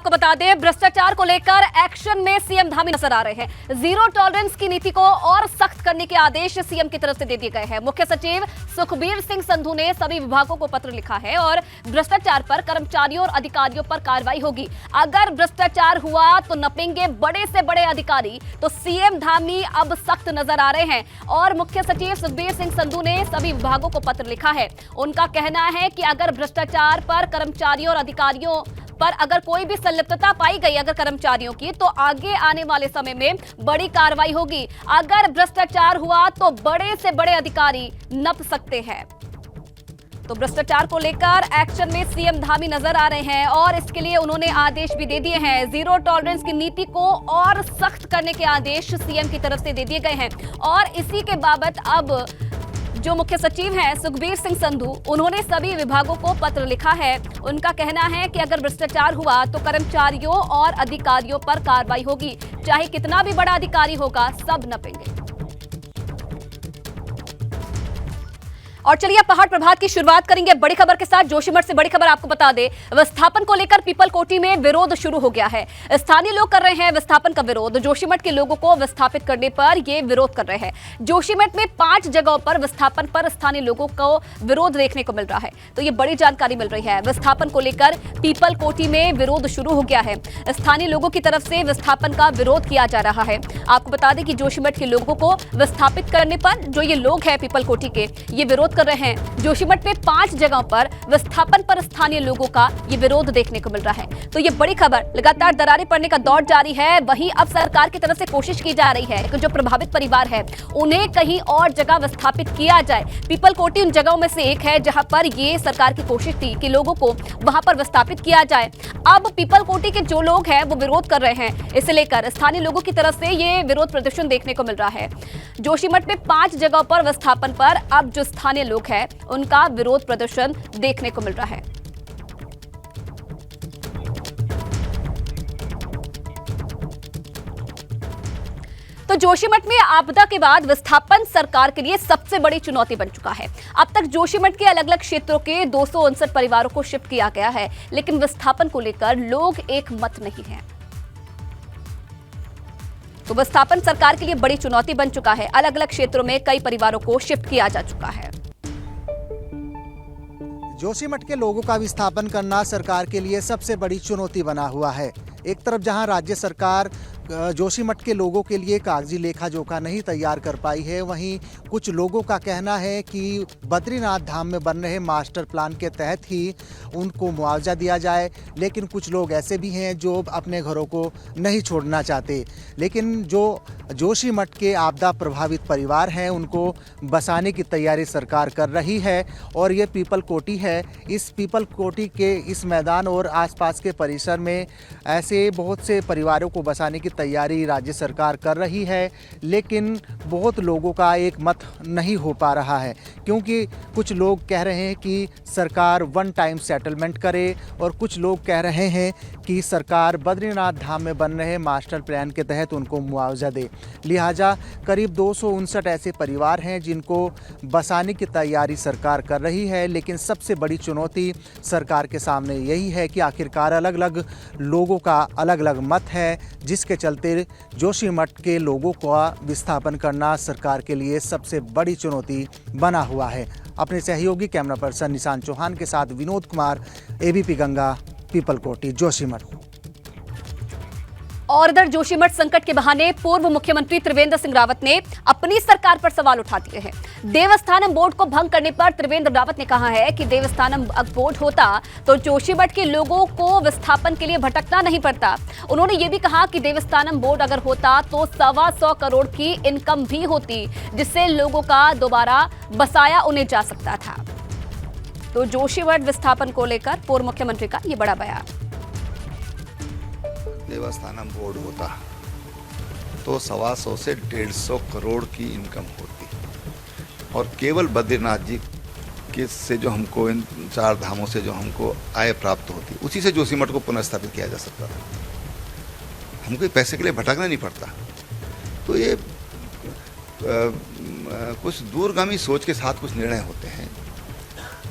आपको बता दें, भ्रष्टाचार को लेकर एक्शन में सीएम धामी नजर आ रहे हैं। जीरो टॉलरेंस की नीति को और सख्त करने के आदेश सीएम की तरफ से दे दिए गए हैं। मुख्य सचिव सुखबीर सिंह संधू ने सभी विभागों को पत्र लिखा है और भ्रष्टाचार पर कर्मचारियों और अधिकारियों पर कार्रवाई होगी। अगर भ्रष्टाचार हुआ तो नपेंगे बड़े से बड़े अधिकारी। तो सीएम धामी अब सख्त नजर आ रहे हैं और मुख्य सचिव सुखबीर सिंह संधू ने सभी विभागों को पत्र लिखा है। उनका कहना है कि अगर भ्रष्टाचार पर कर्मचारियों और अधिकारियों पर अगर कोई भी संलिप्तता पाई गई अगर कर्मचारियों की, तो आगे आने वाले समय में बड़ी कार्रवाई होगी। अगर भ्रष्टाचार हुआ तो बड़े से बड़े अधिकारी नप सकते हैं। तो भ्रष्टाचार को लेकर एक्शन में सीएम धामी नजर आ रहे हैं और इसके लिए उन्होंने आदेश भी दे दिए हैं। जीरो टॉलरेंस की नीति को और सख्त करने के आदेश सीएम की तरफ से दे दिए गए हैं और इसी के बाबत अब जो मुख्य सचिव हैं सुखबीर सिंह संधू, उन्होंने सभी विभागों को पत्र लिखा है। उनका कहना है कि अगर भ्रष्टाचार हुआ तो कर्मचारियों और अधिकारियों पर कार्रवाई होगी। चाहे कितना भी बड़ा अधिकारी होगा, सब नपेंगे। और चलिए अब पहाड़ प्रभात की शुरुआत करेंगे बड़ी खबर के साथ। जोशीमठ से बड़ी खबर आपको बता दें, विस्थापन को लेकर पीपल कोठी में विरोध शुरू हो गया है। स्थानीय लोग कर रहे हैं विस्थापन का विरोध। जोशीमठ के लोगों को विस्थापित करने पर ये विरोध कर रहे हैं। जोशीमठ में 5 जगहों पर विस्थापन पर स्थानीय लोगों को विरोध देखने को मिल रहा है। तो ये बड़ी जानकारी मिल रही है। विस्थापन को लेकर पीपल कोठी में विरोध शुरू हो गया है। स्थानीय लोगों की तरफ से विस्थापन का विरोध किया जा रहा है। आपको बता दें कि जोशीमठ के लोगों को विस्थापित करने पर जो ये लोग हैं पीपल कोठी के, ये विरोध कर रहे हैं। जोशीमठ में 5 जगहों पर विस्थापन पर स्थानीय लोगों का ये विरोध देखने को मिल रहा है। तो ये बड़ी खबर, लगातार दरारें पड़ने का दौर जारी है। वहीं अब सरकार की तरफ से कोशिश की जा रही है कि जो प्रभावित परिवार है उन्हें कहीं और जगह विस्थापित किया जाए। पीपल कोठी उन जगहों में से एक है जहां पर ये सरकार की कोशिश थी कि लोगों को वहां पर विस्थापित किया जाए। अब पीपल कोठी के जो लोग हैं वो विरोध कर रहे हैं। इसे लेकर स्थानीय लोगों की तरफ से ये विरोध प्रदर्शन देखने को मिल रहा है। जोशीमठ में 5 जगहों पर विस्थापन पर अब जो स्थानीय लोग हैं उनका विरोध प्रदर्शन देखने को मिल रहा है। तो जोशीमठ में आपदा के बाद विस्थापन सरकार के लिए सबसे बड़ी चुनौती बन चुका है। अब तक जोशीमठ के अलग अलग क्षेत्रों के 259 परिवारों को शिफ्ट किया गया है, लेकिन विस्थापन को लेकर लोग एक मत नहीं है। तो विस्थापन सरकार के लिए बड़ी चुनौती बन चुका है। अलग अलग क्षेत्रों में कई परिवारों को शिफ्ट किया जा चुका है। जोशीमठ के लोगों का विस्थापन करना सरकार के लिए सबसे बड़ी चुनौती बना हुआ है। एक तरफ जहां राज्य सरकार जोशीमठ के लोगों के लिए कागजी लेखा जोखा नहीं तैयार कर पाई है, वहीं कुछ लोगों का कहना है कि बद्रीनाथ धाम में बन रहे मास्टर प्लान के तहत ही उनको मुआवजा दिया जाए। लेकिन कुछ लोग ऐसे भी हैं जो अपने घरों को नहीं छोड़ना चाहते। लेकिन जो जोशीमठ के आपदा प्रभावित परिवार हैं उनको बसाने की तैयारी सरकार कर रही है और ये पीपल कोठी है। इस पीपल कोठी के इस मैदान और आसपास के परिसर में ऐसे बहुत से परिवारों को बसाने की तैयारी राज्य सरकार कर रही है। लेकिन बहुत लोगों का एक मत नहीं हो पा रहा है, क्योंकि कुछ लोग कह रहे हैं कि सरकार वन टाइम सेटलमेंट करे और कुछ लोग कह रहे हैं कि सरकार बद्रीनाथ धाम में बन रहे मास्टर प्लान के तहत उनको मुआवजा दे। लिहाजा करीब 259 ऐसे परिवार हैं जिनको बसाने की तैयारी सरकार कर रही है। लेकिन सबसे बड़ी चुनौती सरकार के सामने यही है कि आखिरकार अलग अलग लोगों का अलग अलग मत है, जिसके चलते जोशीमठ के लोगों का विस्थापन करना सरकार के लिए सबसे बड़ी चुनौती बना हुआ है। अपने सहयोगी कैमरा पर्सन निशान चौहान के साथ विनोद कुमार, एबीपी गंगा, पीपल कोठी, जोशीमठ। और इधर जोशीमठ संकट के बहाने पूर्व मुख्यमंत्री त्रिवेंद्र सिंह रावत ने अपनी सरकार पर सवाल उठा दिए हैं। देवस्थानम बोर्ड को भंग करने पर त्रिवेंद्र रावत ने कहा है कि देवस्थानम बोर्ड होता तो जोशीमठ के लोगों को विस्थापन के लिए भटकना नहीं पड़ता। उन्होंने ये भी कहा कि देवस्थानम बोर्ड अगर होता तो 125 करोड़ की इनकम भी होती, जिससे लोगों का दोबारा बसाया उन्हें जा सकता था। तो जोशीमठ विस्थापन को लेकर पूर्व मुख्यमंत्री का ये बड़ा बयान। देवस्थानम बोर्ड होता तो 125 से 150 करोड़ की इनकम होती और केवल बद्रीनाथ जी के से जो हमको इन 4 धामों से जो हमको आय प्राप्त होती, उसी से जोशीमठ को पुनर्स्थापित किया जा सकता था। हमको पैसे के लिए भटकना नहीं पड़ता। तो ये कुछ दूरगामी सोच के साथ कुछ निर्णय होते हैं।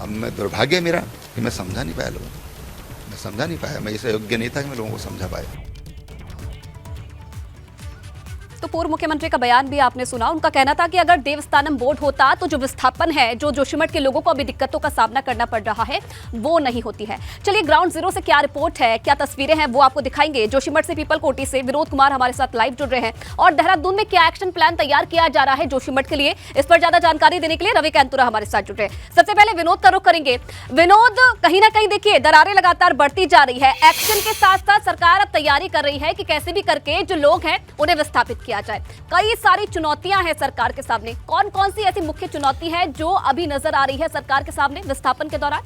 अब मैं दुर्भाग्य मेरा कि मैं समझा नहीं पाया लोगों को। मैं समझा नहीं पाया, मैं इसे योग्य नहीं था कि मैं लोगों को समझा पाया। तो पूर्व मुख्यमंत्री का बयान भी आपने सुना। उनका कहना था कि अगर देवस्थानम बोर्ड होता तो जो विस्थापन है, जो जोशीमठ के लोगों को अभी दिक्कतों का सामना करना पड़ रहा है, वो नहीं होती है। चलिए ग्राउंड जीरो से क्या रिपोर्ट है, क्या तस्वीरें हैं, वो आपको दिखाएंगे। जोशीमठ से पीपल कोटी से विनोद कुमार हमारे साथ लाइव जुड़ रहे हैं और देहरादून में क्या एक्शन प्लान तैयार किया जा रहा है जोशीमठ के लिए, इस पर ज्यादा जानकारी देने के लिए रवि कैंतुरा हमारे साथ जुड़ रहे हैं। सबसे पहले विनोद का रुख करेंगे। विनोद, कहीं ना कहीं देखिए दरारें लगातार बढ़ती जा रही है। एक्शन के साथ साथ सरकार अब तैयारी कर रही है कि कैसे भी करके जो लोग हैं उन्हें विस्थापित किया जाए। कई सारी चुनौतियां हैं सरकार के सामने। कौन कौन सी ऐसी मुख्य चुनौती है जो अभी नजर आ रही है सरकार के सामने विस्थापन के दौरान?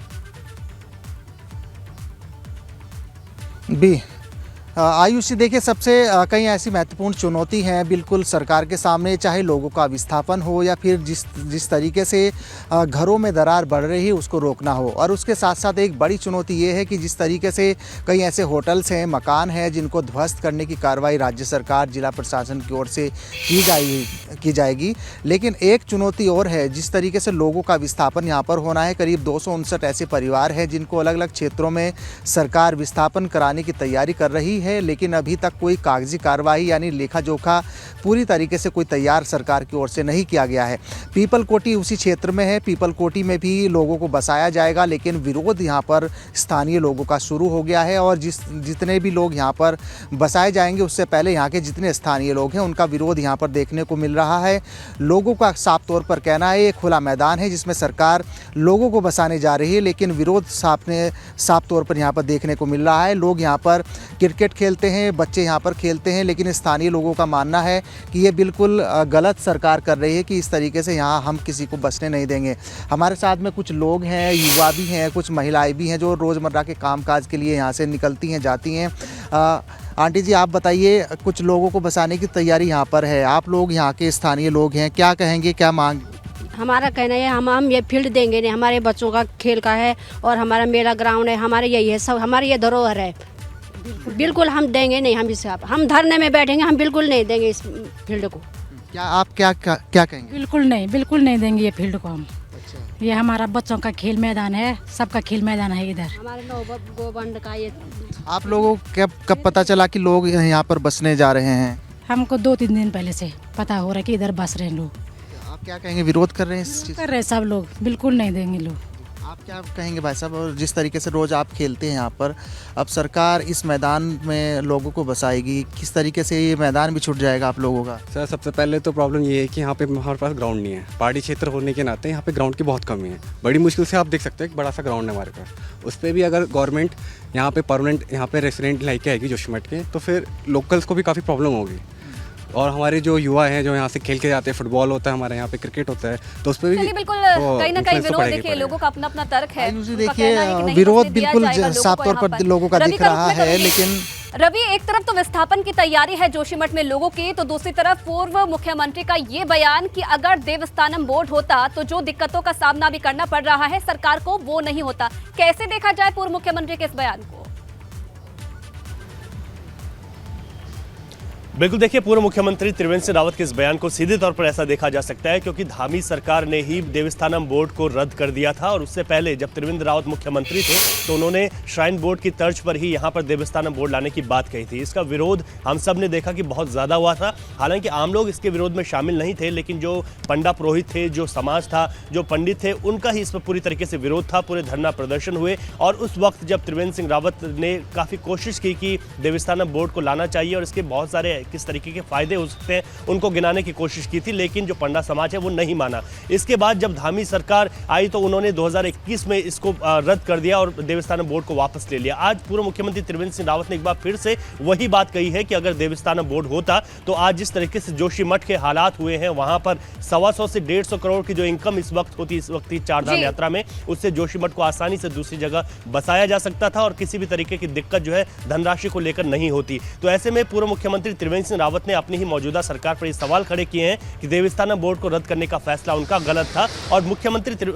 आयुषी, देखिए सबसे कई ऐसी महत्वपूर्ण चुनौती हैं बिल्कुल सरकार के सामने, चाहे लोगों का विस्थापन हो या फिर जिस तरीके से घरों में दरार बढ़ रही है उसको रोकना हो। और उसके साथ साथ एक बड़ी चुनौती ये है कि जिस तरीके से कई ऐसे होटल्स हैं, मकान हैं जिनको ध्वस्त करने की कार्रवाई राज्य सरकार, जिला प्रशासन की ओर से की जाएगी। लेकिन एक चुनौती और है, जिस तरीके से लोगों का विस्थापन यहाँ पर होना है। करीब 259 ऐसे परिवार हैं जिनको अलग अलग क्षेत्रों में सरकार विस्थापन कराने की तैयारी कर रही है, लेकिन अभी तक कोई कागजी कार्रवाई यानी लेखा जोखा पूरी तरीके से कोई तैयार सरकार की ओर से नहीं किया गया है। पीपल कोटी उसी क्षेत्र में है। पीपल कोटी में भी लोगों को बसाया जाएगा, लेकिन विरोध यहाँ पर स्थानीय लोगों का शुरू हो गया है। और जितने भी लोग यहाँ पर बसाए जाएंगे उससे पहले यहाँ के जितने स्थानीय लोग हैं उनका विरोध यहाँ पर देखने को मिल रहा है। लोगों का साफ तौर पर कहना है ये खुला मैदान है जिसमें सरकार लोगों को बसाने जा रही है, लेकिन विरोध साफ तौर पर यहाँ पर देखने को मिल रहा है। लोग यहाँ पर क्रिकेट खेलते हैं, बच्चे यहाँ पर खेलते हैं, लेकिन स्थानीय लोगों का मानना है कि ये बिल्कुल गलत सरकार कर रही है कि इस तरीके से यहाँ हम किसी को बसने नहीं देंगे। हमारे साथ में कुछ लोग हैं, युवा भी हैं, कुछ महिलाएं भी हैं जो रोज़मर्रा के कामकाज के लिए यहाँ से निकलती हैं, जाती हैं। आंटी जी, आप बताइए, कुछ लोगों को बसाने की तैयारी यहाँ पर है, आप लोग यहाँ के स्थानीय लोग हैं, क्या कहेंगे, क्या मांग? हमारा कहना है हम ये फील्ड देंगे नहीं, हमारे बच्चों का खेल का है और हमारा मेला ग्राउंड है, हमारे यही है, सब हमारी ये धरोहर है। बिल्कुल हम देंगे नहीं, हम धरने में बैठेंगे, हम बिल्कुल नहीं देंगे इस फील्ड को। क्या आप क्या कहेंगे? बिल्कुल नहीं देंगे ये फील्ड को हम। ये हमारा बच्चों का खेल मैदान है, सबका खेल मैदान है इधर। हमारे गोबंड का ये। आप लोगों को कब पता चला कि लोग यहाँ पर बसने जा रहे हैं? हमको 2-3 दिन पहले से पता हो रहा है कि इधर बस रहे हैं लोग। आप क्या कहेंगे, विरोध कर रहे हैं इस चीज़? कर रहे सब लोग, बिल्कुल नहीं देंगे लोग। आप क्या कहेंगे भाई साहब? और जिस तरीके से रोज़ आप खेलते हैं यहाँ पर, अब सरकार इस मैदान में लोगों को बसाएगी, किस तरीके से ये मैदान भी छूट जाएगा आप लोगों का? सर, सबसे पहले तो प्रॉब्लम ये है कि यहाँ पे हमारे पास ग्राउंड नहीं है। पहाड़ी क्षेत्र होने के नाते यहाँ पे ग्राउंड की बहुत कमी है। बड़ी मुश्किल से आप देख सकते हैं एक बड़ा सा ग्राउंड है हमारे पास। उस पर भी अगर गवर्नमेंट यहाँ पे परमानेंट यहाँ पे रेसिडेंट लाइक आएगी जोशीमठ के, तो फिर लोकल्स को भी काफ़ी प्रॉब्लम होगी। और हमारे जो युवा हैं जो यहाँ से खेल के जाते हैं, फुटबॉल होता है हमारे यहाँ पे, क्रिकेट होता है, तो उस पर भी बिल्कुल कहीं ना कहीं विरोध, देखिए लोगों का अपना अपना तर्क है। देखिए विरोध बिल्कुल साफ तौर पर लोगों का दिख रहा है, लेकिन रवि, एक तरफ तो विस्थापन की तैयारी है जोशीमठ में लोगों की, तो दूसरी तरफ पूर्व मुख्यमंत्री का ये बयान कि अगर देवस्थानम बोर्ड होता तो जो दिक्कतों का सामना भी करना पड़ रहा है सरकार को, वो नहीं होता। कैसे देखा जाए पूर्व मुख्यमंत्री के इस बयान को? बिल्कुल, देखिए पूर्व मुख्यमंत्री त्रिवेंद्र सिंह रावत के इस बयान को सीधे तौर पर ऐसा देखा जा सकता है क्योंकि धामी सरकार ने ही देवस्थानम बोर्ड को रद्द कर दिया था। और उससे पहले जब त्रिवेंद्र रावत मुख्यमंत्री थे तो उन्होंने श्राइन बोर्ड की तर्ज पर ही यहाँ पर देवस्थानम बोर्ड लाने की बात कही थी। इसका विरोध हम सब ने देखा कि बहुत ज़्यादा हुआ था। हालांकि आम लोग इसके विरोध में शामिल नहीं थे, लेकिन जो पंडा पुरोहित थे, जो समाज था, जो पंडित थे, उनका ही इस पर पूरी तरीके से विरोध था। पूरे धरना प्रदर्शन हुए और उस वक्त जब त्रिवेंद्र सिंह रावत ने काफ़ी कोशिश की कि देवस्थानम बोर्ड को लाना चाहिए और इसके बहुत सारे किस तरीके के फायदे हो सकते हैं उनको गिनाने की कोशिश की थी, लेकिन जो पंडा समाज है वो नहीं माना। इसके बाद जब धामी सरकार आई तो उन्होंने 2021 में इसको रद्द कर दिया और देवस्थानम बोर्ड को वापस ले लिया। आज पूर्व मुख्यमंत्री त्रिवेंद्र सिंह रावत ने एक बार फिर से वही बात कही है कि अगर देवस्थानम बोर्ड होता तो आज जिस तरीके से जोशीमठ के हालात हुए हैं, वहां पर 125 से 150 करोड़ की जो इनकम इस वक्त होती, इस वक्त चारधाम यात्रा में, उससे जोशीमठ को आसानी से दूसरी जगह बसाया जा सकता था और किसी भी तरीके की दिक्कत जो है धनराशि को लेकर नहीं होती। तो ऐसे में पूर्व मुख्यमंत्री त्रिवेंद्र त्रिवेंद्र सिंह रावत ने अपनी ही मौजूदा सरकार पर ये सवाल खड़े किए हैं कि देवस्थानम बोर्ड को रद्द करने का फैसला उनका गलत था। और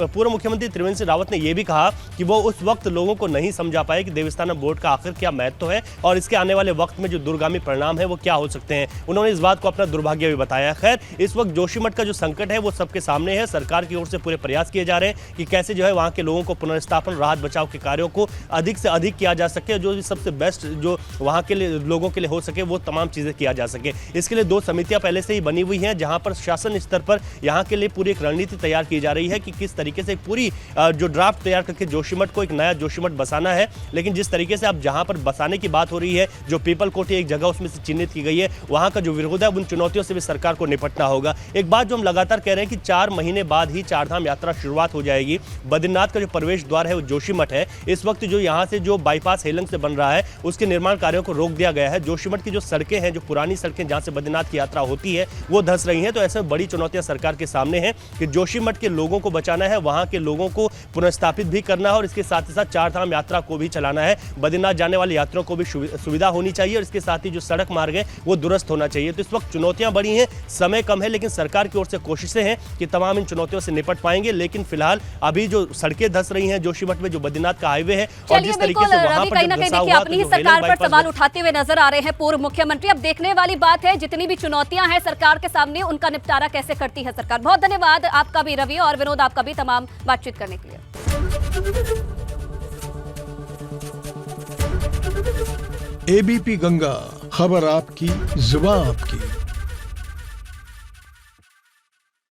पूर्व मुख्यमंत्री त्रिवेंद्र सिंह रावत ने यह भी कहा कि वो उस वक्त लोगों को नहीं समझा पाए कि देवस्थानम बोर्ड का आखिर क्या महत्व है और इसके आने वाले वक्त में जो दूरगामी परिणाम है वो क्या हो सकते हैं। उन्होंने इस बात को अपना दुर्भाग्य भी बताया। खैर, इस वक्त जोशीमठ का जो संकट है वो सबके सामने है। सरकार की ओर से पूरे प्रयास किए जा रहे हैं कि कैसे जो है वहां के लोगों को पुनर्स्थापन, राहत बचाव के कार्यों को अधिक से अधिक किया जा सके, जो सबसे बेस्ट जो वहां के लिए लोगों के लिए हो सके वो तमाम चीजें किया जा सके। इसके लिए 2 समितियां पहले से ही बनी हुई हैं, जहां पर शासन स्तर पर यहां के लिए पूरी एक रणनीति तैयार की जा रही है कि किस तरीके से पूरी जो ड्राफ्ट तैयार करके जोशीमठ को एक नया जोशीमठ बसाना है। लेकिन जिस तरीके से अब जहां पर बसाने की बात हो रही है, जो पीपल कोठी एक जगह उसमें से चिन्हित की गई है, वहां का जो विरोध है उन चुनौतियों से भी सरकार को निपटना होगा। एक बात जो हम लगातार कह रहे हैं कि 4 महीने बाद ही चारधाम यात्रा शुरुआत हो जाएगी। बद्रीनाथ का जो प्रवेश द्वार है वो जोशीमठ है। इस वक्त जो यहाँ से जो बाईपास हेलंग से बन रहा है उसके निर्माण कार्यों को रोक दिया गया है। जोशीमठ की जो सड़कें हैं, जो पुरानी सड़कें जहां से बद्रीनाथ की यात्रा होती है, वो धंस रही हैं। तो ऐसे बड़ी चुनौतियां सरकार के सामने हैं कि जोशीमठ के लोगों को बचाना है, वहां के लोगों को पुनर्स्थापित भी करना है और इसके साथ ही साथ चारधाम यात्रा को भी चलाना है। बद्रीनाथ जाने वाले यात्रियों को भी सुविधा होनी चाहिए और इसके साथ ही जो सड़क मार्ग है वो दुरुस्त होना चाहिए। तो इस वक्त चुनौतियां बड़ी हैं, समय कम है, लेकिन सरकार की ओर से कोशिशें हैं कि तमाम इन चुनौतियों से निपट पाएंगे। लेकिन फिलहाल अभी जो सड़कें धंस रही हैं जोशीमठ में, जो बद्रीनाथ का हाईवे है और जिस तरीके से वहां पर कहीं ना कहीं देखिए अपनी ही सरकार पर सवाल उठाते हुए नजर आ रहे हैं पूर्व मुख्यमंत्री। अब देखने वाली बात है जितनी भी चुनौतियां हैं सरकार के सामने, उनका निपटारा कैसे करती है सरकार। बहुत धन्यवाद आपका भी रवि और विनोद, आपका भी तमाम बातचीत करने के लिए। एबीपी गंगा, खबर आपकी, जुबान आपकी।